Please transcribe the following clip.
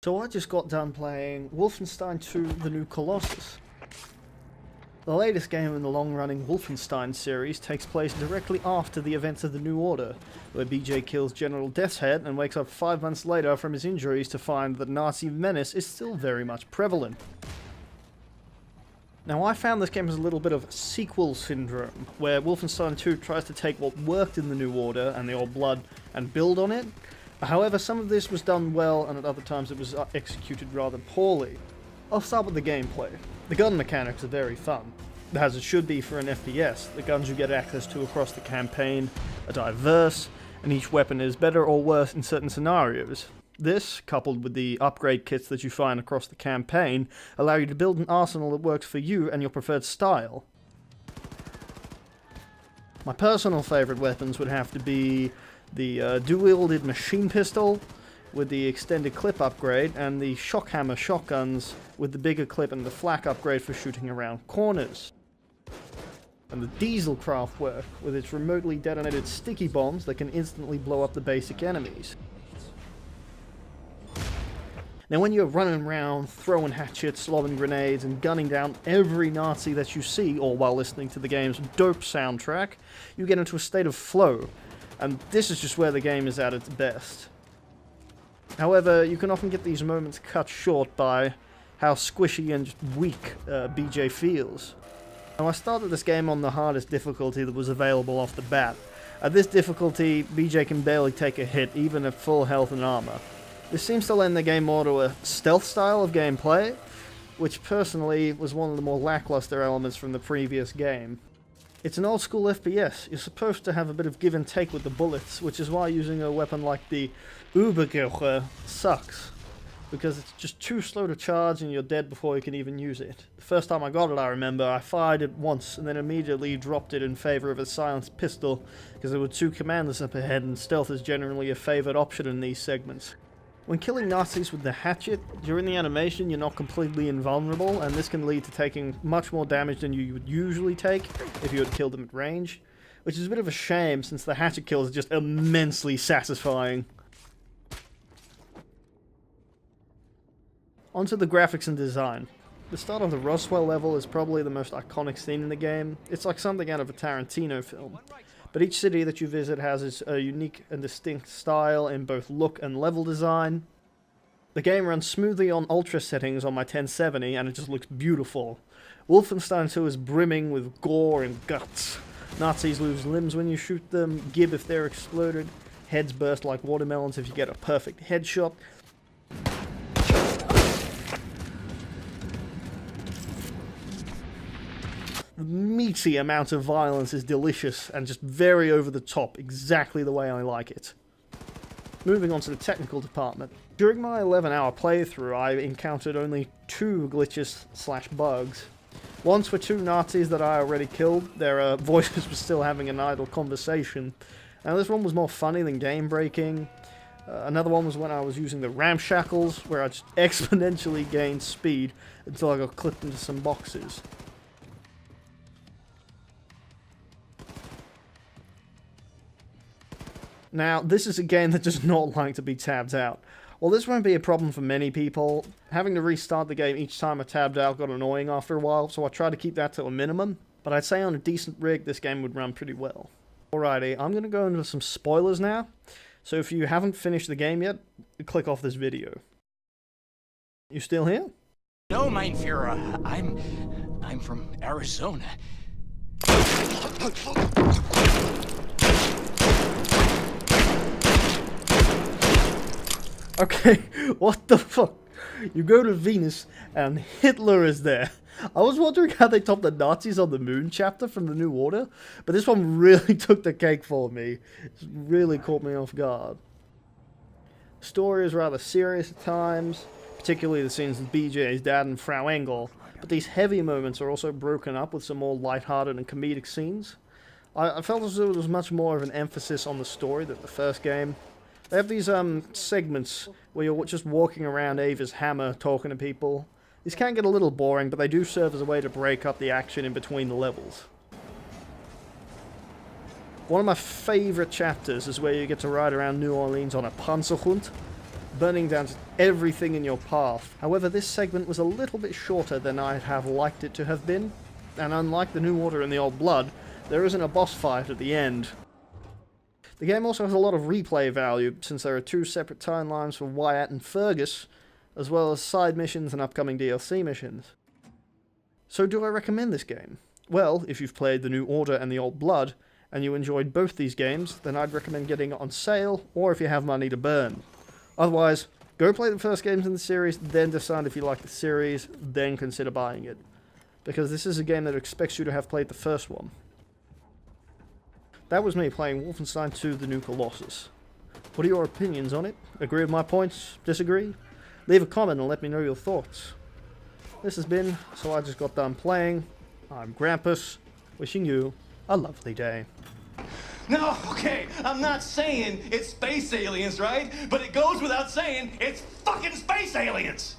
So I just got done playing Wolfenstein 2: The New Colossus. The latest game in the long-running Wolfenstein series takes place directly after the events of the New Order, where BJ kills General Death's Head and wakes up 5 months later from his injuries to find that Nazi menace is still very much prevalent. Now, I found this game as a little bit of sequel syndrome, where Wolfenstein 2 tries to take what worked in the New Order and the Old Blood and build on it. However, some of this was done well, and at other times it was executed rather poorly. I'll start with the gameplay. The gun mechanics are very fun, as it should be for an FPS. The guns you get access to across the campaign are diverse, and each weapon is better or worse in certain scenarios. This, coupled with the upgrade kits that you find across the campaign, allow you to build an arsenal that works for you and your preferred style. My personal favourite weapons would have to be the dual-wielded machine pistol with the extended clip upgrade, and the shock hammer shotguns with the bigger clip and the flak upgrade for shooting around corners. And the diesel Kraftwerk with its remotely detonated sticky bombs that can instantly blow up the basic enemies. Now when you're running around, throwing hatchets, lobbing grenades, and gunning down every Nazi that you see, all while listening to the game's dope soundtrack, you get into a state of flow, and this is just where the game is at its best. However, you can often get these moments cut short by how squishy and just weak BJ feels. Now, I started this game on the hardest difficulty that was available off the bat. At this difficulty, BJ can barely take a hit, even at full health and armor. This seems to lend the game more to a stealth style of gameplay, which personally was one of the more lackluster elements from the previous game. It's an old school FPS. You're supposed to have a bit of give and take with the bullets, which is why using a weapon like the Übergeher sucks, because it's just too slow to charge and you're dead before you can even use it. The first time I got it, I remember, I fired it once and then immediately dropped it in favor of a silenced pistol, because there were two commanders up ahead and stealth is generally a favored option in these segments. When killing Nazis with the hatchet, during the animation you're not completely invulnerable, and this can lead to taking much more damage than you would usually take if you had killed them at range, which is a bit of a shame since the hatchet kills are just immensely satisfying. Onto the graphics and design. The start of the Roswell level is probably the most iconic scene in the game. It's like something out of a Tarantino film. But each city that you visit has its unique and distinct style in both look and level design. The game runs smoothly on ultra settings on my 1070 and it just looks beautiful. Wolfenstein 2 is brimming with gore and guts. Nazis lose limbs when you shoot them, gib if they're exploded, heads burst like watermelons if you get a perfect headshot. The meaty amount of violence is delicious and just very over the top, exactly the way I like it. Moving on to the technical department. During my 11-hour playthrough, I encountered only 2 glitches/bugs. Once were 2 Nazis that I already killed. Their voices were still having an idle conversation. Now this one was more funny than game-breaking. Another one was when I was using the ramshackles, where I just exponentially gained speed until I got clipped into some boxes. Now, this is a game that does not like to be tabbed out. While this won't be a problem for many people, having to restart the game each time I tabbed out got annoying after a while, so I tried to keep that to a minimum, but I'd say on a decent rig this game would run pretty well. Alrighty, I'm going to go into some spoilers now, so if you haven't finished the game yet, click off this video. You still here? No, mein Führer, I'm from Arizona. Okay, what the fuck? You go to Venus and Hitler is there. I was wondering how they topped the Nazis on the Moon chapter from the New Order, but this one really took the cake for me. It really caught me off guard. The story is rather serious at times, particularly the scenes with BJ's dad and Frau Engel, but these heavy moments are also broken up with some more lighthearted and comedic scenes. I felt as though there was much more of an emphasis on the story than the first game. They have these segments where you're just walking around Ava's hammer talking to people. These can get a little boring, but they do serve as a way to break up the action in between the levels. One of my favourite chapters is where you get to ride around New Orleans on a Panzerhund. burning down just everything in your path. However, this segment was a little bit shorter than I'd have liked it to have been, and unlike the New Order and the Old Blood, there isn't a boss fight at the end. The game also has a lot of replay value, since there are 2 separate timelines for Wyatt and Fergus, as well as side missions and upcoming DLC missions. So do I recommend this game? Well, if you've played the New Order and the Old Blood, and you enjoyed both these games, then I'd recommend getting it on sale, or if you have money to burn. Otherwise, go play the first games in the series, then decide if you like the series, then consider buying it. Because this is a game that expects you to have played the first one. That was me playing Wolfenstein 2: The New Colossus. What are your opinions on it? Agree with my points? Disagree? Leave a comment and let me know your thoughts. This has been So I Just Got Done Playing. I'm Grampus, wishing you a lovely day. No, okay, I'm not saying it's space aliens, right? But it goes without saying it's fucking space aliens!